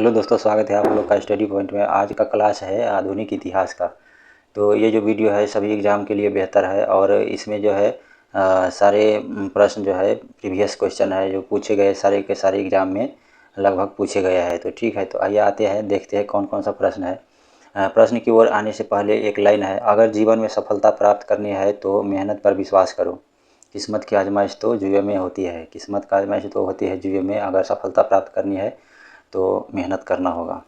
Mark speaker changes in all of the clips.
Speaker 1: Hello दोस्तों, स्वागत है आप लोग का स्टडी पॉइंट में। आज का क्लास है आधुनिक इतिहास का। तो ये जो वीडियो है सभी एग्ज़ाम के लिए बेहतर है और इसमें जो है सारे प्रश्न जो है प्रीवियस क्वेश्चन है जो पूछे गए सारे के सारे एग्ज़ाम में लगभग पूछे गए हैं। तो ठीक है, तो आइए आते हैं देखते हैं कौन कौन सा प्रश्न है। प्रश्न की ओर आने से पहले एक लाइन है, अगर जीवन में सफलता प्राप्त करनी है तो मेहनत पर विश्वास करो। किस्मत की आजमाइश तो जुए में होती है, किस्मत की आजमाइश तो होती है जुए में। अगर सफलता प्राप्त करनी है तो मेहनत करना होगा।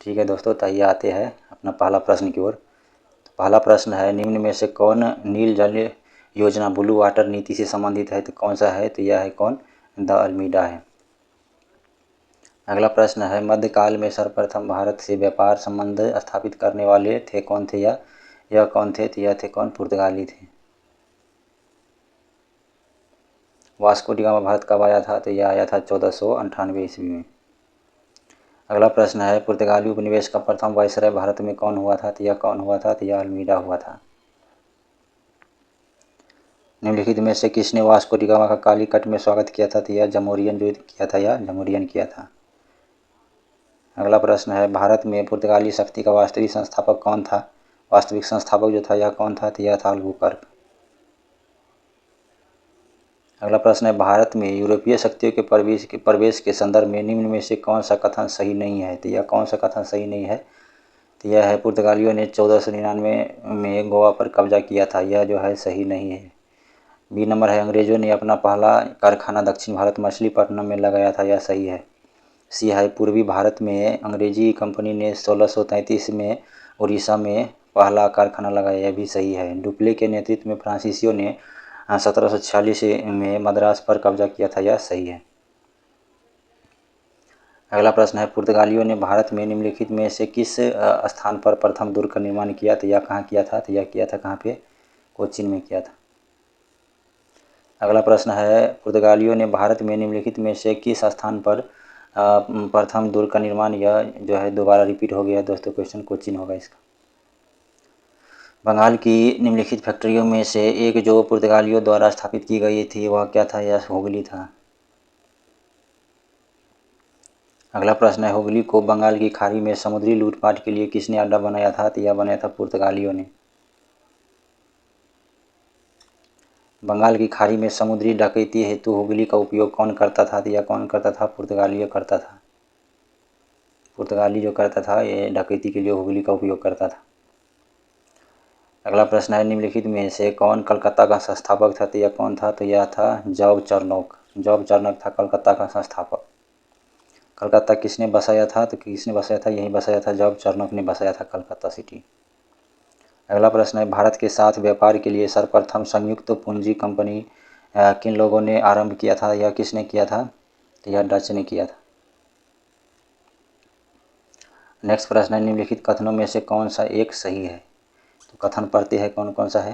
Speaker 1: ठीक है दोस्तों, तो आइए आते हैं अपना पहला प्रश्न की ओर। तो पहला प्रश्न है, निम्न में से कौन नील जल योजना ब्लू वाटर नीति से संबंधित है? तो कौन सा है? तो यह है कौन? द अल्मीडा है। अगला प्रश्न है, मध्यकाल में सर्वप्रथम भारत से व्यापार संबंध स्थापित करने वाले थे कौन थे? यह कौन थे? तो यह थे कौन? पुर्तगाली थे। वास्को डी गामा भारत कब आया था? तो यह आया था 1498 ईस्वी में। अगला प्रश्न है, पुर्तगाली उपनिवेश का प्रथम वायसराय भारत में कौन हुआ था? तो यह कौन हुआ था? तो यह अल्मीडा हुआ था। निम्नलिखित में से किसने वास्को डी गामा का कालीकट में स्वागत किया था? तो यह जमोरियन जो किया था, यह जमोरियन किया था। अगला प्रश्न है, भारत में पुर्तगाली शक्ति का वास्तविक संस्थापक कौन था? वास्तविक संस्थापक जो था यह कौन था? तो यह था अल्बुकर्क। अगला प्रश्न है, भारत में यूरोपीय शक्तियों के प्रवेश के संदर्भ में निम्न में से कौन सा कथन सही नहीं है? तो यह कौन सा कथन सही नहीं है? तो यह है, पुर्तगालियों ने 1499 में गोवा पर कब्जा किया था। यह जो है सही नहीं है। बी नंबर है, अंग्रेजों ने अपना पहला कारखाना दक्षिण भारत मछलीपट्टनम में लगाया था। यह सही है। सी है, पूर्वी भारत में अंग्रेजी कंपनी ने 1633 में उड़ीसा में पहला कारखाना लगाया। यह भी सही है। डुप्ले के नेतृत्व में फ्रांसीसियों ने 1746 में मद्रास पर कब्जा किया था। यह सही है। अगला प्रश्न है, पुर्तगालियों ने भारत में निम्नलिखित में से किस स्थान पर प्रथम दुर्ग का निर्माण किया? तो यह कहाँ किया था? तो यह किया था कहाँ पे? कोचीन में किया था। अगला प्रश्न है, पुर्तगालियों ने भारत में निम्नलिखित में से किस स्थान पर प्रथम दुर्ग का निर्माण? यह जो है दोबारा रिपीट हो गया दोस्तों क्वेश्चन, कोचीन होगा इसका। बंगाल की निम्नलिखित फैक्ट्रियों में से एक जो पुर्तगालियों द्वारा स्थापित की गई थी वह क्या था? यह हुगली था। अगला प्रश्न है, हुगली को बंगाल की खाड़ी में समुद्री लूटपाट के लिए किसने अड्डा बनाया था? तो यह बनाया था पुर्तगालियों ने। बंगाल की खाड़ी में समुद्री डकैती हेतु हुगली का उपयोग कौन करता था? तो यह कौन करता था? पुर्तगालियों करता था। पुर्तगाली जो करता था ये डकैती के लिए हुगली का उपयोग करता था। अगला प्रश्न है, निम्नलिखित में से कौन कलकत्ता का संस्थापक था? तो यह कौन था? तो यह था जॉब चार्नोक। जॉब चार्नोक था कलकत्ता का संस्थापक। कलकत्ता किसने बसाया था? तो किसने बसाया था? यही बसाया था, जॉब चार्नोक ने बसाया था कलकत्ता सिटी। अगला प्रश्न है, भारत के साथ व्यापार के लिए सर्वप्रथम संयुक्त पूंजी कंपनी किन लोगों ने आरंभ किया था? यह किसने किया था? तो यह डच ने किया था। नेक्स्ट प्रश्न है, निम्नलिखित कथनों में से कौन सा एक सही है? तो कथन पढ़ते हैं कौन कौन सा है।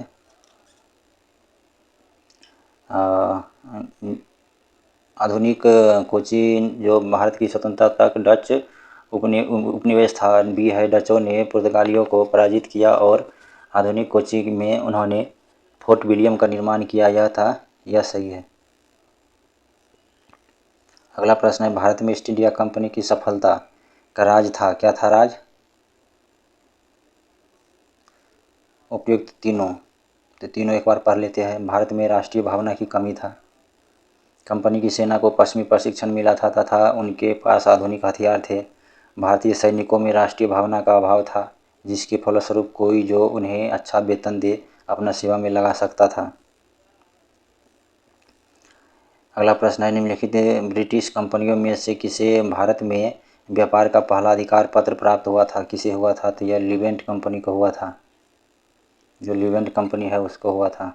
Speaker 1: आधुनिक कोचीन जो भारत की स्वतंत्रता तक डच उपनिवेश था। बी है, डचों ने पुर्तगालियों को पराजित किया और आधुनिक कोचीन में उन्होंने फोर्ट विलियम का निर्माण किया। यह था, यह सही है। अगला प्रश्न है, भारत में ईस्ट इंडिया कंपनी की सफलता का राज था, क्या था राज? उपयुक्त तीनों। तो तीनों एक बार पढ़ लेते हैं। भारत में राष्ट्रीय भावना की कमी था, कंपनी की सेना को पश्चिमी प्रशिक्षण मिला था तथा उनके पास आधुनिक हथियार थे। भारतीय सैनिकों में राष्ट्रीय भावना का अभाव था, जिसके फलस्वरूप कोई जो उन्हें अच्छा वेतन दे अपना सेवा में लगा सकता था। अगला प्रश्न है, निम्नलिखित ब्रिटिश कंपनियों में से किसे भारत में व्यापार का पहला अधिकार पत्र प्राप्त हुआ था? किसे हुआ था? तो यह लिवेंट कंपनी को हुआ था। जो लिवेंट कंपनी है उसको हुआ था।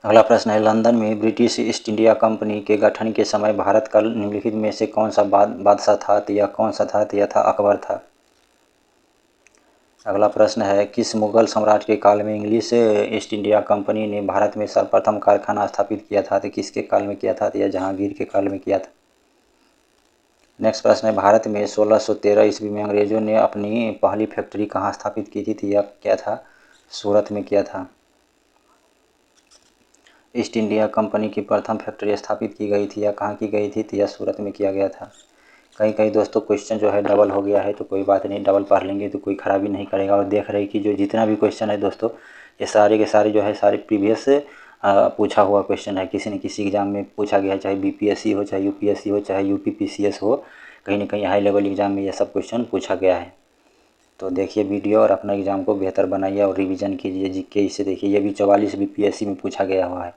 Speaker 1: अगला प्रश्न है, लंदन में ब्रिटिश ईस्ट इंडिया कंपनी के गठन के समय भारत का निम्नलिखित में से कौन सा बादशाह था? तो यह कौन सा था? तो यह था अकबर था। अगला प्रश्न है, किस मुगल सम्राट के काल में इंग्लिश ईस्ट इंडिया कंपनी ने भारत में सर्वप्रथम कारखाना स्थापित किया था? तो किसके काल में किया था? तो यह जहांगीर के काल में किया था। नेक्स्ट प्रश्न है, भारत में 1613 ईस्वी में अंग्रेजों ने अपनी पहली फैक्ट्री कहाँ स्थापित की थी? तो यह क्या था? सूरत में किया था। ईस्ट इंडिया कंपनी की प्रथम फैक्ट्री स्थापित की गई थी या कहाँ की गई थी, तो यह सूरत में किया गया था। कहीं दोस्तों क्वेश्चन जो है डबल हो गया है, तो कोई बात नहीं, डबल पढ़ लेंगे तो कोई खराबी नहीं करेगा। और देख रहे कि जो जितना भी क्वेश्चन है दोस्तों, ये सारे के सारे जो है सारे प्रीवियस पूछा हुआ क्वेश्चन है। किसी न किसी एग्जाम में पूछा गया है, चाहे बीपीएससी हो, चाहे यूपीएससी हो, चाहे यूपीपीसीएस हो, कहीं ना कहीं हाई लेवल एग्जाम में ये सब क्वेश्चन पूछा गया है। तो देखिए वीडियो और अपना एग्ज़ाम को बेहतर बनाइए और रिवीजन कीजिए जीके। इससे देखिए ये भी 44 बीपीएससी में पूछा गया हुआ है।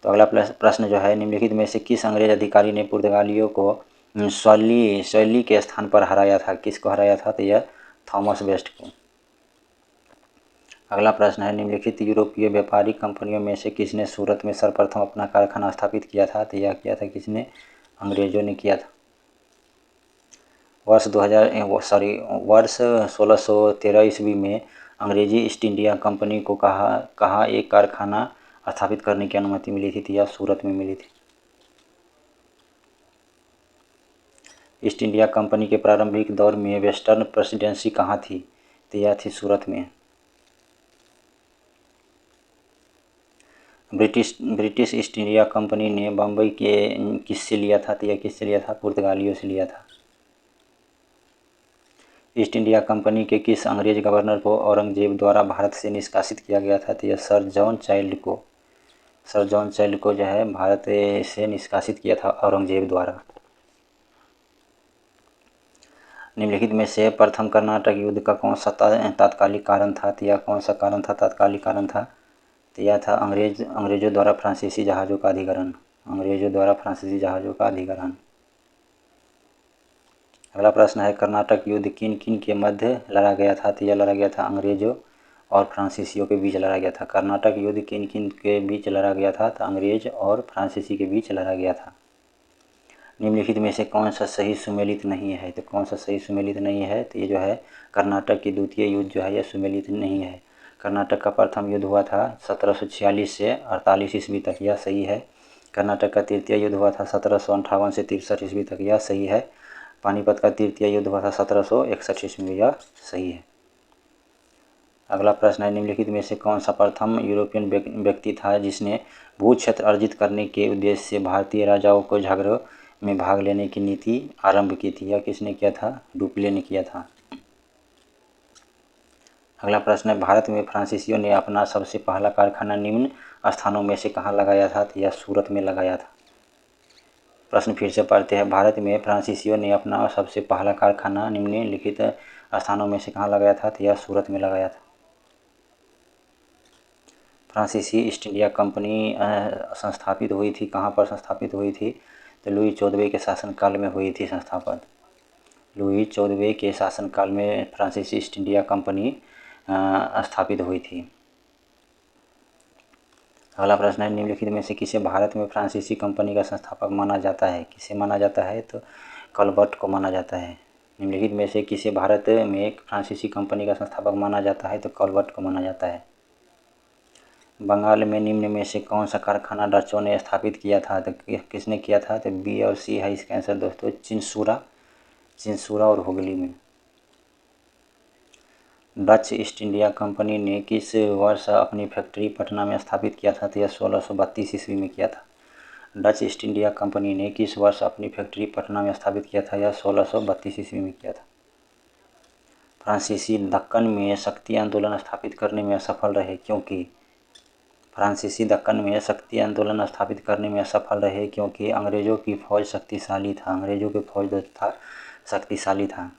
Speaker 1: तो अगला प्रश्न जो है, निम्नलिखित में से किस अंग्रेज अधिकारी ने पुर्तगालियों को शैली के स्थान पर हराया था? किसको हराया था? तो यह थॉमस वेस्ट को। अगला प्रश्न है, निम्नलिखित यूरोपीय व्यापारिक कंपनियों में से किसने सूरत में सर्वप्रथम अपना कारखाना स्थापित किया था? तो यह किया था किसने? अंग्रेजों ने किया था। वर्ष 1613 ईस्वी में अंग्रेजी ईस्ट इंडिया कंपनी को कहाँ एक कारखाना स्थापित करने की अनुमति मिली थी? तो यह सूरत में मिली थी। ईस्ट इंडिया कंपनी के प्रारंभिक दौर में वेस्टर्न प्रेसिडेंसी कहाँ थी? तो यह थी सूरत में। ब्रिटिश ईस्ट इंडिया कंपनी ने बम्बई के किससे लिया था? तो यह किससे लिया था? पुर्तगालियों से लिया था। ईस्ट इंडिया कंपनी के किस अंग्रेज गवर्नर को औरंगजेब द्वारा भारत से निष्कासित किया गया था? तो यह सर जॉन चाइल्ड को जो है भारत से निष्कासित किया था औरंगजेब द्वारा। निम्नलिखित में से प्रथम कर्नाटक युद्ध का कौन सा तात्कालिक कारण था? तो यह कौन सा कारण था? तात्कालिक कारण था, तो यह था अंग्रेजों द्वारा फ्रांसीसी जहाज़ों का अधिग्रहण। अगला प्रश्न है, कर्नाटक युद्ध किन किन के मध्य लड़ा गया था? तो यह लड़ा गया था अंग्रेजों और फ्रांसीसियों के बीच लड़ा गया था। कर्नाटक युद्ध किन किन के बीच लड़ा गया था? तो अंग्रेज और फ्रांसीसी के बीच लड़ा गया था। निम्नलिखित में से कौन सा सही सुमेलित नहीं है? तो कौन सा सही सुमेलित नहीं है? तो ये जो है कर्नाटक की द्वितीय युद्ध जो है यह सुमेलित नहीं है। कर्नाटक का प्रथम युद्ध हुआ था 1746 से 48 ईस्वी तक, यह सही है। कर्नाटक का तृतीय युद्ध हुआ था 1758 से 63 ईस्वी तक, यह सही है। पानीपत का तृतीय युद्ध हुआ था 1761 ईस्वी में, यह सही है। अगला प्रश्न है, निम्नलिखित में से कौन सा प्रथम यूरोपियन व्यक्ति था जिसने भू क्षेत्र अर्जित करने के उद्देश्य से भारतीय राजाओं को झगड़ों में भाग लेने की नीति आरंभ की थी? यह किसने किया था? डुप्ले ने किया था। अगला प्रश्न है, भारत में फ्रांसीसियों ने अपना सबसे पहला कारखाना निम्न स्थानों में से कहाँ लगाया था? तो यह सूरत में लगाया था। प्रश्न फिर से पढ़ते हैं, भारत में फ्रांसीसियों ने अपना सबसे पहला कारखाना निम्नलिखित स्थानों में से कहाँ लगाया था? तो यह सूरत में लगाया था। फ्रांसीसी ईस्ट इंडिया कंपनी संस्थापित हुई थी, कहाँ पर संस्थापित हुई थी? तो लुई 14वें के शासनकाल में हुई थी संस्थापन। लुई 14वें के शासनकाल में फ्रांसीसी ईस्ट इंडिया कंपनी स्थापित हुई थी। अगला प्रश्न है, निम्नलिखित में से किसे भारत में फ्रांसीसी कंपनी का संस्थापक माना जाता है? किसे माना जाता है? तो कॉलबर्ट को माना जाता है। निम्नलिखित में से किसे भारत में एक फ्रांसीसी कंपनी का संस्थापक माना जाता है? तो कॉलबर्ट को माना जाता है। बंगाल में निम्न में से कौन सा कारखाना डचों ने स्थापित किया था? तो किसने किया था? तो बी और सी है इसका आंसर दोस्तों, चिंसूरा और हुगली में। डच ईस्ट इंडिया कंपनी ने किस वर्ष अपनी फैक्ट्री पटना में स्थापित किया था? तो यह 1632 ईस्वी में किया था। डच ईस्ट इंडिया कंपनी ने किस वर्ष अपनी फैक्ट्री पटना में स्थापित किया था? यह 1632 ईस्वी में किया था। फ्रांसीसी दक्कन में शक्ति आंदोलन स्थापित करने में असफल रहे क्योंकि? फ्रांसीसी दक्कन में शक्ति आंदोलन स्थापित करने में असफल रहे क्योंकि अंग्रेजों की फौज शक्तिशाली था।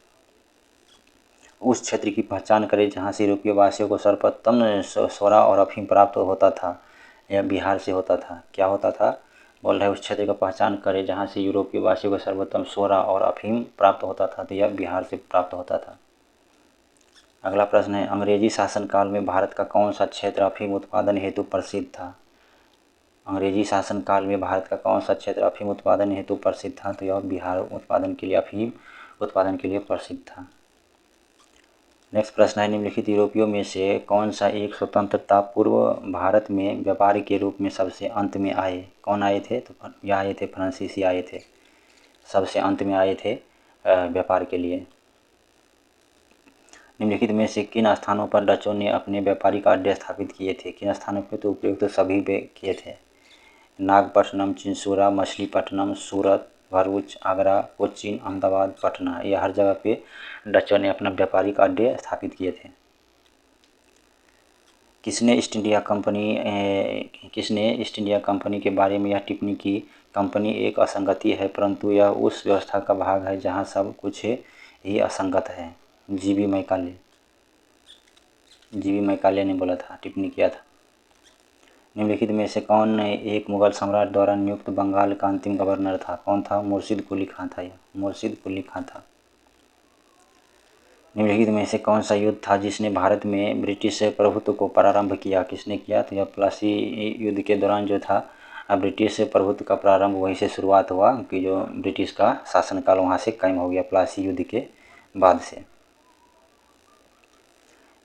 Speaker 1: उस क्षेत्र की पहचान करें जहाँ से यूरोपीय वासियों को सर्वोत्तम सोरा और अफीम प्राप्त होता था। यह बिहार से होता था। क्या होता था? बोल रहे उस क्षेत्र का पहचान करें जहाँ से यूरोपीय वासियों को सर्वोत्तम सोरा और अफीम प्राप्त होता था, तो यह बिहार से प्राप्त होता था। अगला प्रश्न है, अंग्रेजी शासनकाल में भारत का कौन सा क्षेत्र अफीम उत्पादन हेतु प्रसिद्ध था? अंग्रेजी शासनकाल में भारत का कौन सा क्षेत्र अफीम उत्पादन हेतु प्रसिद्ध था? तो यह बिहार अफीम उत्पादन के लिए प्रसिद्ध था। नेक्स्ट प्रश्न है, निम्नलिखित यूरोपियों में से कौन सा एक स्वतंत्रता पूर्व भारत में व्यापारी के रूप में सबसे अंत में आए? कौन आए थे? तो यह आए थे फ्रांसीसी आए थे, सबसे अंत में आए थे व्यापार के लिए। निम्नलिखित में से किन स्थानों पर डचों ने अपने व्यापारिक अड्डे स्थापित किए थे? किन स्थानों पर? तो उपयुक्त सभी पे किए थे। नागपट्टनम, चिंसूरा, मछलीपट्टनम, सूरत, भरूच, आगरा, कोच्चि, अहमदाबाद, पटना, ये हर जगह पे डचों ने अपना व्यापारिक अड्डे स्थापित किए थे। किसने ईस्ट इंडिया कंपनी के बारे में यह टिप्पणी की? कंपनी एक असंगति है, परंतु यह उस व्यवस्था का भाग है जहाँ सब कुछ ही असंगत है। जीबी मैकाले ने बोला था, टिप्पणी किया था। निम्नलिखित में से कौन एक मुगल सम्राट द्वारा नियुक्त बंगाल का अंतिम गवर्नर था? कौन था? मुर्शिद कुली खां था। यह मुर्शिद कुली खां था। निम्नलिखित में से कौन सा युद्ध था जिसने भारत में ब्रिटिश प्रभुत्व को प्रारंभ किया? किसने किया? तो यह प्लासी युद्ध के दौरान जो था ब्रिटिश प्रभुत्व का प्रारंभ वहीं से शुरुआत हुआ कि जो ब्रिटिश का शासनकाल वहाँ से कायम हो गया प्लासी युद्ध के बाद से।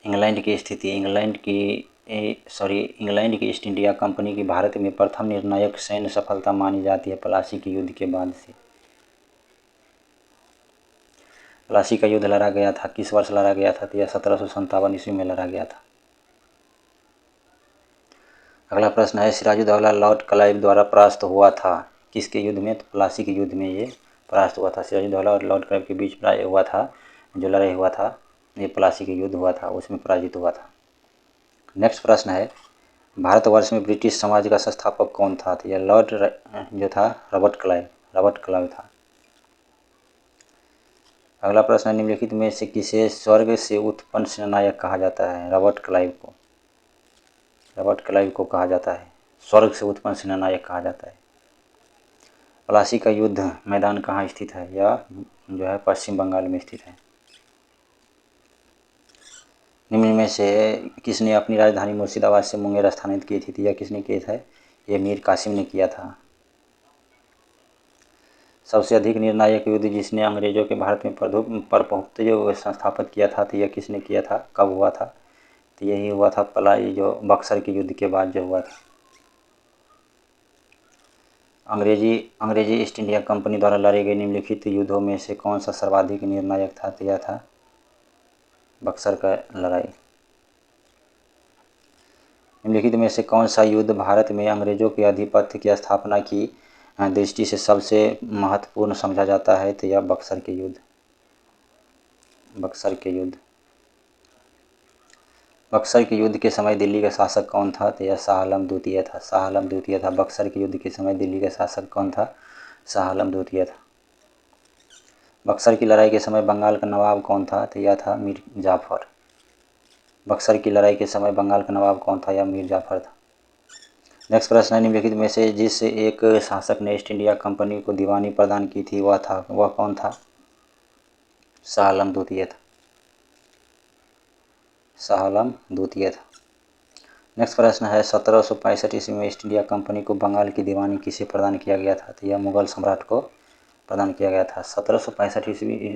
Speaker 1: इंग्लैंड की स्थिति। इंग्लैंड की ईस्ट इंडिया कंपनी की भारत में प्रथम निर्णायक सैन्य सफलता मानी जाती है प्लासी के युद्ध के बाद से। प्लासी का युद्ध लड़ा गया था, किस वर्ष लड़ा गया था? तो यह 1757 ईस्वी में लड़ा गया था। अगला प्रश्न है, सिराजुद्दौला लॉर्ड क्लाइव द्वारा परास्त हुआ था किसके युद्ध में? तो प्लासी के युद्ध में ये परास्त हुआ था। सिराजुद्दौला और लॉर्ड क्लाइव के बीच हुआ था जो लड़ाई हुआ था, ये प्लासी के युद्ध हुआ था, उसमें पराजित हुआ था। नेक्स्ट प्रश्न है, भारतवर्ष में ब्रिटिश समाज का संस्थापक कौन था? तो यह लॉर्ड जो था रॉबर्ट क्लाइव था। अगला प्रश्न है, निम्नलिखित में से किसे स्वर्ग से उत्पन्न सेनानायक कहा जाता है? रॉबर्ट क्लाइव को कहा जाता है, स्वर्ग से उत्पन्न सेनानायक कहा जाता है। प्लासी का युद्ध मैदान कहाँ स्थित है? यह जो है पश्चिम बंगाल में स्थित है। निम्न में से किसने अपनी राजधानी मुर्शिदाबाद से मुंगेर स्थानांतरित की थी? तो यह किसने किया था? यह मीर कासिम ने किया था। सबसे अधिक निर्णायक युद्ध जिसने अंग्रेजों के भारत में प्रभुत्व जो संस्थापित किया था, तो यह किसने किया था? कब हुआ था? तो यही हुआ था जो बक्सर के युद्ध के बाद जो हुआ था। अंग्रेजी ईस्ट इंडिया कंपनी द्वारा लड़े गए निम्नलिखित युद्धों में से कौन सा सर्वाधिक निर्णायक था? तो यह था बक्सर का लड़ाई। निम्नलिखित में से कौन सा युद्ध भारत में अंग्रेजों के आधिपत्य की स्थापना की दृष्टि से सबसे महत्वपूर्ण समझा जाता है? तो यह बक्सर के युद्ध। बक्सर के युद्ध के समय दिल्ली का शासक कौन था? तो यह शाह आलम द्वितीय था। बक्सर के युद्ध के समय दिल्ली का शासक कौन था? शाह आलम द्वितीय था। बक्सर की लड़ाई के समय बंगाल का नवाब कौन था? तो यह था मीर जाफर। बक्सर की लड़ाई के समय बंगाल का नवाब कौन था? यह मीर जाफर था। नेक्स्ट प्रश्न है, निम्नलिखित में से जिस एक शासक ने ईस्ट इंडिया कंपनी को दीवानी प्रदान की थी वह कौन था? शाह आलम द्वितीय था। नेक्स्ट प्रश्न है, 1765 ईस्वी में ईस्ट इंडिया कंपनी को बंगाल की दीवानी किसे प्रदान किया गया था? तो यह मुगल सम्राट को प्रदान किया गया था। 1765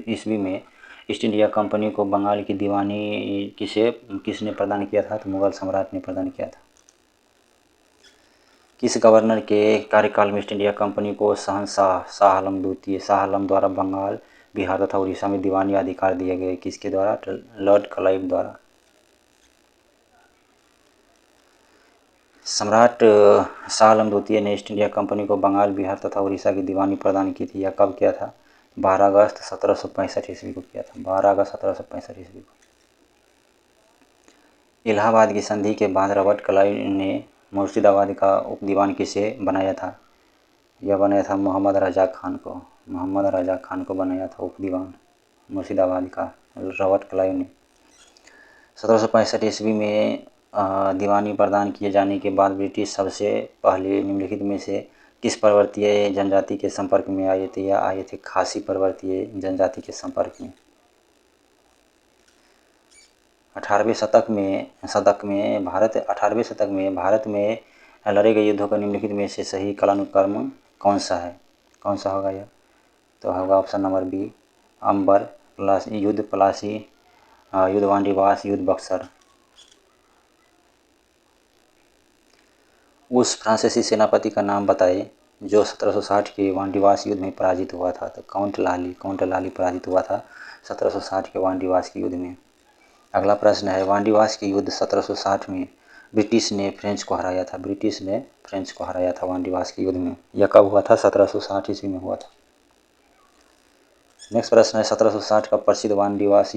Speaker 1: ईस्वी में ईस्ट इंडिया कंपनी को बंगाल की दीवानी किसने प्रदान किया था? तो मुगल सम्राट ने प्रदान किया था। किस गवर्नर के कार्यकाल में ईस्ट इंडिया कंपनी को शहंशाह शाह आलम द्वारा बंगाल, बिहार तथा उड़ीसा में दीवानी अधिकार दिए गए? किसके द्वारा? तो लॉर्ड क्लाइव द्वारा। सम्राट शाह आलम द्वितीय ने ईस्ट इंडिया कंपनी को बंगाल, बिहार तथा उड़ीसा की दीवानी प्रदान की थी। यह कब किया था? 12 अगस्त 1765 ईस्वी को किया था। 12 अगस्त 1765 ईस्वी को। इलाहाबाद की संधि के बाद रॉबर्ट क्लाइव ने मुर्शिदाबाद का उपदीवान किसे बनाया था? यह बनाया था मोहम्मद रजा खान को बनाया था उपदीवान मुर्शिदाबाद का रॉबर्ट क्लाइव ने। 1765 ईस्वी में दीवानी प्रदान किए जाने के बाद ब्रिटिश सबसे पहले निम्नलिखित में से किस पर्वतीय जनजाति के संपर्क में आए थे? या आए थे खासी पर्वतीय जनजाति के संपर्क में। 18वें शतक में भारत में लड़े गए युद्धों का निम्नलिखित में से सही कालानुक्रम कौन सा होगा यह? तो होगा ऑप्शन नंबर बी, अंबर, युद्ध प्लासी, युद्ध वांडीवास, युद्ध बक्सर। उस फ्रांसीसी सेनापति का नाम बताए जो 1760 के वांडीवास युद्ध में पराजित हुआ था। तो काउंट लाली पराजित हुआ था 1760 के वांडीवास के युद्ध में। अगला प्रश्न है, वांडीवास के युद्ध 1760 में ब्रिटिश ने फ्रेंच को हराया था। ब्रिटिश ने फ्रेंच को हराया था वानडिवास के युद्ध में। यह कब हुआ था? 1760 ईस्वी में हुआ था। नेक्स्ट प्रश्न है 1760 का प्रसिद्ध वानडिवास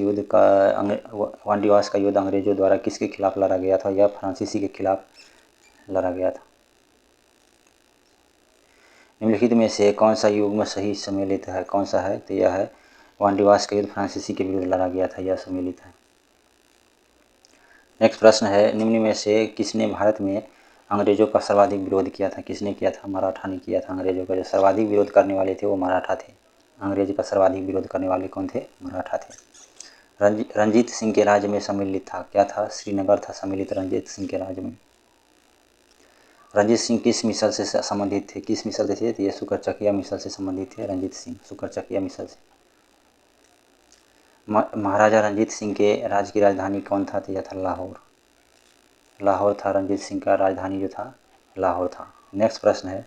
Speaker 1: का युद्ध अंग्रेजों द्वारा किसके खिलाफ लड़ा गया था? यह फ्रांसीसी के खिलाफ लड़ा गया था। निम्नलिखित में से कौन सा युग्म सही सम्मिलित है? कौन सा है? तो यह है वानडिवास का युद्ध फ्रांसीसी के विरुद्ध लड़ा गया था, यह सम्मिलित है। नेक्स्ट प्रश्न है निम्न में से किसने भारत में अंग्रेजों का सर्वाधिक विरोध किया था? किसने किया था? मराठा ने किया था। अंग्रेजों का जो सर्वाधिक विरोध करने वाले थे वो मराठा थे। अंग्रेज का सर्वाधिक विरोध करने वाले कौन थे? मराठा थे। रंजीत सिंह के राज्य में सम्मिलित था, क्या था? श्रीनगर था सम्मिलित रंजीत सिंह के राज्य में। रंजीत सिंह किस मिसल से संबंधित थे? किस मिसल से थे? तो ये शुक्रचकिया मिसल से संबंधित थे रंजीत सिंह, शुक्रचकिया मिसल से। महाराजा रंजीत सिंह के राज्य की राजधानी कौन था? तो यह था लाहौर। लाहौर था रंजीत सिंह का राजधानी, जो था लाहौर था। नेक्स्ट प्रश्न है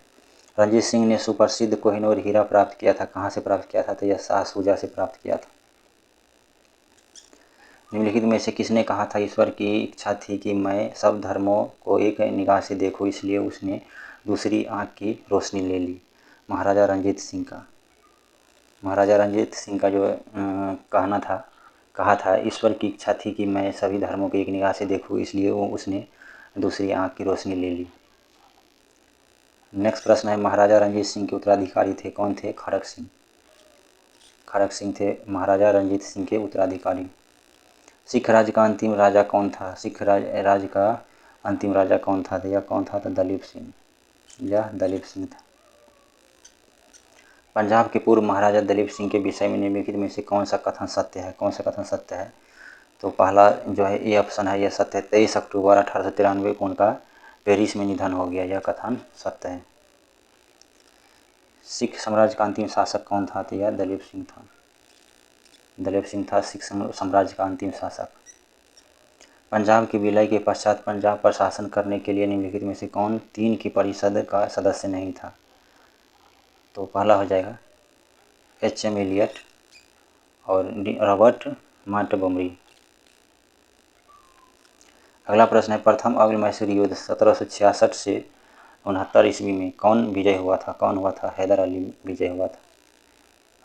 Speaker 1: रंजीत सिंह ने सुप्रसिद्ध कोहिनूर हीरा प्राप्त किया था, कहाँ से प्राप्त किया था? तो यह शाह शुजा से प्राप्त किया था। निम्नलिखित में से किसने कहा था ईश्वर की इच्छा थी कि मैं सब धर्मों को एक निगाह से देखूं, इसलिए उसने दूसरी आँख की रोशनी ले ली? महाराजा रंजीत सिंह का। महाराजा रंजीत सिंह का जो कहा था ईश्वर की इच्छा थी कि मैं सभी धर्मों को एक निगाह से देखूं, इसलिए उसने दूसरी आँख की रोशनी ले ली। नेक्स्ट प्रश्न है महाराजा रंजीत सिंह के उत्तराधिकारी थे, कौन थे? खड़क सिंह। खड़क सिंह थे महाराजा रंजीत सिंह के उत्तराधिकारी। सिख राज्य का अंतिम राजा कौन था? सिख राज्य का अंतिम राजा कौन था? तो यह कौन था? तो दलीप सिंह, यह दलीप सिंह था। पंजाब के पूर्व महाराजा दलीप सिंह के विषय में निम्नलिखित में से कौन सा कथन सत्य है? कौन सा कथन सत्य है? तो पहला जो है ये ऑप्शन है, यह सत्य है। 23 अक्टूबर 1893 को उनका पेरिस में निधन हो गया, यह कथन सत्य है। सिख साम्राज्य का अंतिम शासक कौन था? तो यह दलीप सिंह था। दलीप सिंह था सिख साम्राज्य का अंतिम शासक। पंजाब के विलय के पश्चात पंजाब पर शासन करने के लिए निम्नलिखित में से कौन 3 की परिषद का सदस्य नहीं था? तो पहला हो जाएगा H.M. एलियट और रॉबर्ट मॉन्टगोमरी। अगला प्रश्न है प्रथम अंग्ल मैसूर युद्ध 1766 से 69 ईस्वी में कौन विजय हुआ था? कौन हुआ था? हैदर अली विजय हुआ था।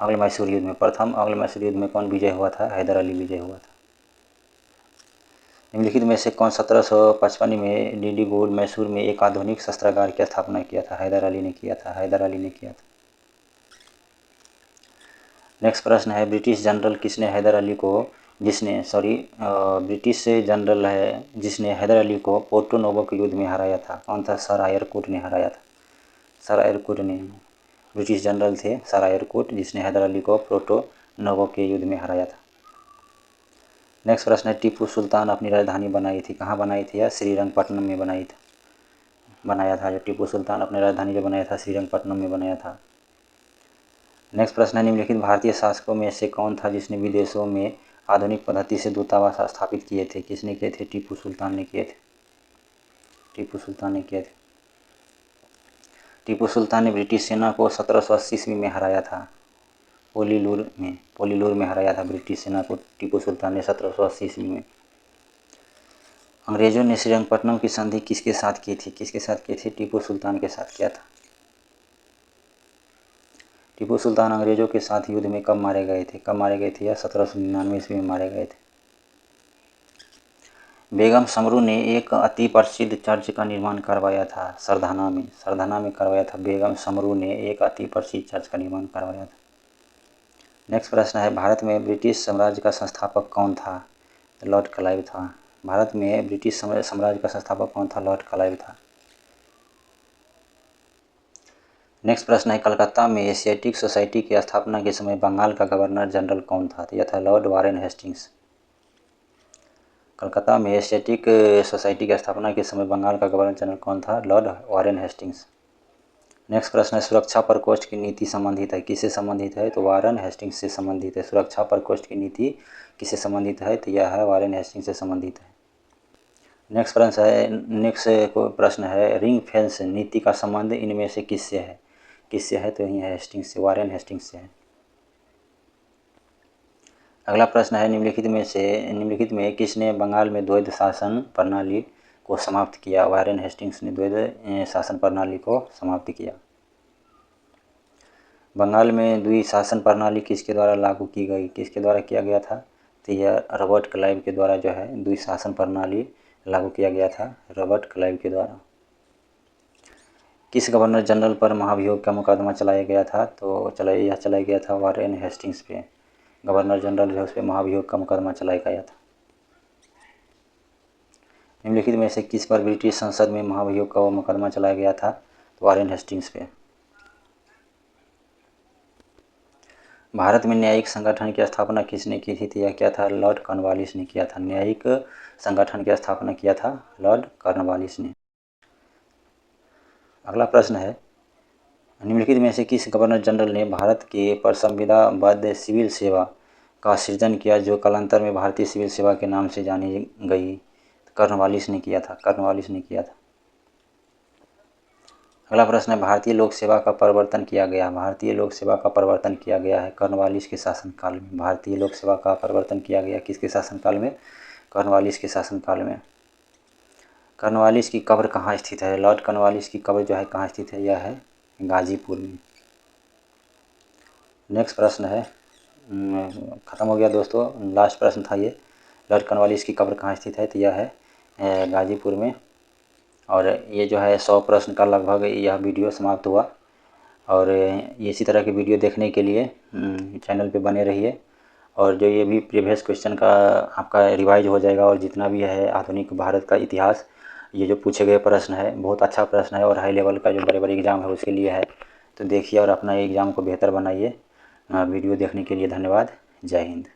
Speaker 1: अंग्ल मैसूर युद्ध में प्रथम अंग्ल मैसूर युद्ध में कौन विजय हुआ था? हैदर अली विजय हुआ था। निम्नलिखित में से कौन 1755 में डिंडीगुल मैसूर में एक आधुनिक शस्त्रागार की स्थापना किया था? हैदर अली ने किया था। हैदर अली ने किया था। नेक्स्ट प्रश्न है ब्रिटिश जनरल किसने हैदर अली को ब्रिटिश जनरल है जिसने हैदर अली को पोर्टो नोवो के युद्ध में हराया था? कौन था? सर आयरकूट ने हराया था। सर आयरकूट ने ब्रिटिश जनरल थे सर आयरकूट, जिसने हैदर अली को पोर्टो नोवो के युद्ध में हराया था। नेक्स्ट प्रश्न है टीपू सुल्तान अपनी राजधानी बनाई थी, कहाँ बनाई थी? या श्रीरंगपट्टनम में बनाया था। जो टीपू सुल्तान अपनी राजधानी जो बनाया था श्रीरंगपट्टनम में बनाया था। नेक्स्ट प्रश्न है निम्नलिखित भारतीय शासकों में से कौन था जिसने विदेशों में आधुनिक पद्धति से दूतावास स्थापित किए थे? किसने किए थे? टीपू सुल्तान ने किए थे। टीपू सुल्तान ने किए थे। टीपू सुल्तान ने ब्रिटिश सेना को 1780 ईस्वी में हराया था। पोलीलूर में हराया था ब्रिटिश सेना को टीपू सुल्तान ने 1780 ईस्वी में। अंग्रेजों ने श्रीरंगपट्टनम की संधि किसके साथ की थी? किसके साथ की थी? टीपू सुल्तान के साथ किया था। टीपू सुल्तान अंग्रेजों के साथ युद्ध में कब मारे गए थे? कब मारे गए थे? या 1799 ईस्वी में मारे गए थे। बेगम समरू ने एक अति प्रसिद्ध चर्च का निर्माण करवाया था सरधाना में करवाया था। बेगम समरू ने एक अति प्रसिद्ध चर्च का निर्माण करवाया था। नेक्स्ट प्रश्न है भारत में ब्रिटिश साम्राज्य का संस्थापक कौन था? लॉर्ड क्लाइव था। भारत में ब्रिटिश साम्राज्य का संस्थापक कौन था? लॉर्ड क्लाइव था। नेक्स्ट प्रश्न है कलकत्ता में एशियाटिक सोसाइटी की स्थापना के समय बंगाल का गवर्नर जनरल कौन था? तो यह था लॉर्ड वारेन हेस्टिंग्स। कलकत्ता में एशियाटिक सोसाइटी की स्थापना के समय बंगाल का गवर्नर जनरल कौन था? Lord Warren Hastings. नेक्स्ट प्रश्न है सुरक्षा प्रकोष्ठ की नीति संबंधित है, किससे संबंधित है? तो वारेन हेस्टिंग्स से संबंधित है। सुरक्षा प्रकोष्ठ की नीति किससे संबंधित है? तो यह है वारेन हेस्टिंग्स से संबंधित है। नेक्स्ट प्रश्न है रिंग फेंस नीति का संबंध इनमें से किससे है? तो यही है हेस्टिंग्स से, वारेन हेस्टिंग्स से है। अगला प्रश्न है निम्नलिखित में किसने बंगाल में द्वैध शासन प्रणाली को समाप्त किया? वारेन हेस्टिंग्स ने द्वैध शासन प्रणाली को समाप्त किया। बंगाल में द्विशासन प्रणाली किसके द्वारा लागू की गई? किसके द्वारा किया गया था? तो यह रॉबर्ट क्लाइव के द्वारा जो है द्विशासन प्रणाली लागू किया गया था, रॉबर्ट क्लाइव के द्वारा। किस गवर्नर जनरल पर महाभियोग का मुकदमा चलाया गया था? तो चलाया गया था वारेन हेस्टिंग्स पे। गवर्नर जनरल जो है उस पर महाभियोग का मुकदमा चलाया गया था। निम्नलिखित में से किस पर ब्रिटिश संसद में महाभियोग का मुकदमा चलाया गया था? तो वारेन हेस्टिंग्स पे। भारत में न्यायिक संगठन की स्थापना किसने की थी? तो यह क्या था? लॉर्ड कॉर्नवालिस ने किया था। न्यायिक संगठन की स्थापना किया था लॉर्ड कॉर्नवालिस ने। अगला प्रश्न है, निम्नलिखित में से किस गवर्नर जनरल ने भारत के पर संविदाबद्ध सिविल सेवा का सृजन किया जो कालांतर में भारतीय सिविल सेवा के नाम से जानी गई? कॉर्नवालिस ने किया था, कॉर्नवालिस ने किया था। अगला प्रश्न है, भारतीय लोक सेवा का प्रवर्तन किया गया? भारतीय लोक सेवा का प्रवर्तन किया गया है कॉर्नवालिस के शासनकाल में। भारतीय लोक सेवा का प्रवर्तन किया गया किसके शासनकाल में? कॉर्नवालिस के शासनकाल में। कॉर्नवालिस की कब्र कहाँ स्थित है? लॉर्ड कॉर्नवालिस की कब्र जो है कहाँ स्थित है? यह है गाजीपुर में। नेक्स्ट प्रश्न है, ख़त्म हो गया दोस्तों, लास्ट प्रश्न था ये, लॉर्ड कॉर्नवालिस की कब्र कहाँ स्थित है? तो यह है गाजीपुर में। और ये जो है 100 प्रश्न का लगभग यह वीडियो समाप्त हुआ। और इसी तरह की वीडियो देखने के लिए चैनल पे बने रहिए। और जो ये भी प्रीवियस क्वेश्चन का आपका रिवाइज हो जाएगा। और जितना भी है आधुनिक भारत का इतिहास, ये जो पूछे गए प्रश्न है बहुत अच्छा प्रश्न है और हाई लेवल का जो बड़े बड़े एग्ज़ाम है उसके लिए है। तो देखिए और अपना एग्ज़ाम को बेहतर बनाइए। वीडियो देखने के लिए धन्यवाद। जय हिंद।